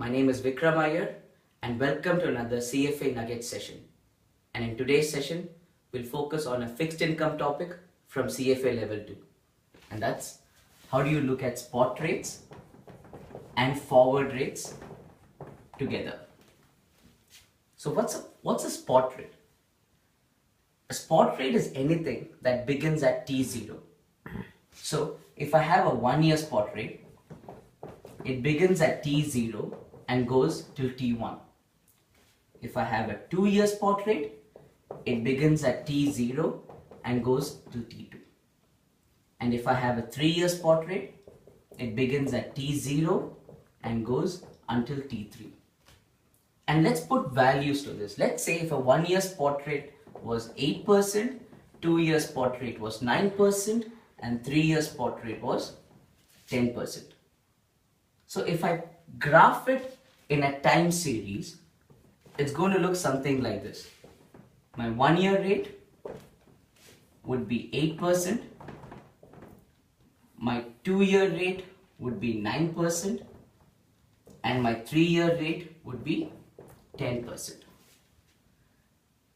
My name is Vikram Iyer and welcome to another CFA Nugget session. And in today's session, we'll focus on a fixed income topic from CFA level 2. And that's how do you look at spot rates and forward rates together. So what's a spot rate? A spot rate is anything that begins at T0. So if I have a 1-year spot rate, it begins at T0 and goes till T1. If I have a 2-year spot rate, it begins at T0 and goes to T2. And if I have a 3-year spot rate, it begins at T0 and goes until T3. And let's put values to this. Let's say if a 1-year spot rate was 8%, 2-year spot rate was 9%, and 3-year spot rate was 10%. So if I graph it in a time series, it's going to look something like this. My 1-year rate would be 8%, my 2-year rate would be 9%, and my 3-year rate would be 10%.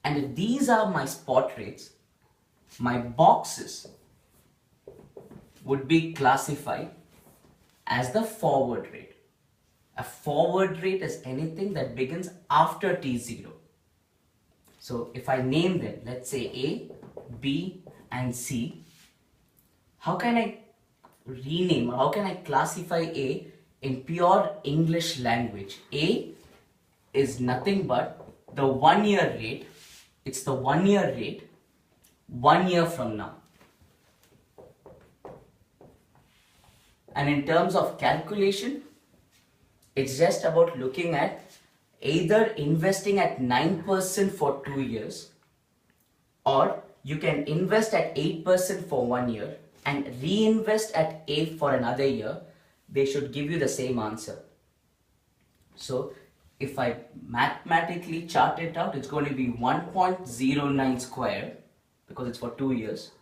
And if these are my spot rates, my boxes would be classified as the forward rate. A forward rate is anything that begins after T0. So if I name them, let's say A, B and C, how can I rename, how can I classify A in pure English language? A is nothing but the 1-year rate. It's the 1-year rate 1 year from now. And in terms of calculation, it's just about looking at either investing at 9% for 2 years, or you can invest at 8% for 1 year and reinvest at 8 for another year. They should give you the same answer. So if I mathematically chart it out, it's going to be 1.09 squared, because it's for 2 years,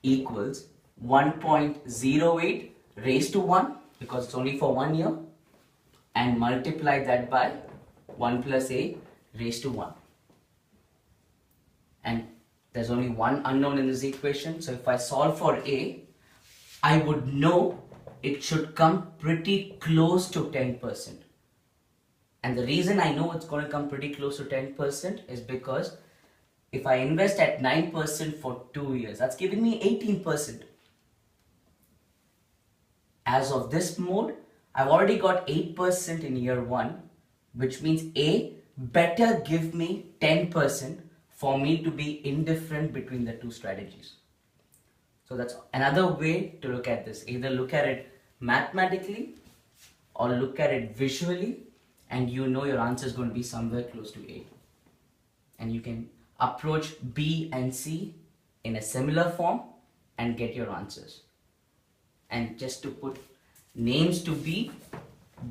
equals 1.08 raised to 1, because it's only for 1 year, and multiply that by 1 plus A raised to 1. And there's only one unknown in this equation, so if I solve for A, I would know it should come pretty close to 10%. And the reason I know it's going to come pretty close to 10% is because if I invest at 9% for 2 years, that's giving me 18%. As of this mode, I've already got 8% in year 1, which means A better give me 10% for me to be indifferent between the two strategies. So that's another way to look at this. Either look at it mathematically or look at it visually, and you know your answer is going to be somewhere close to A. And you can approach B and C in a similar form and get your answers. And just to put names to B,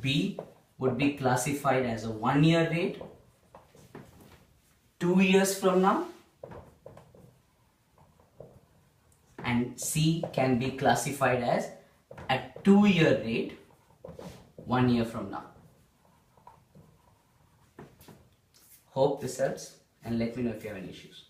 B would be classified as a 1-year rate 2 years from now, and C can be classified as a 2-year rate 1 year from now. Hope this helps, and let me know if you have any issues.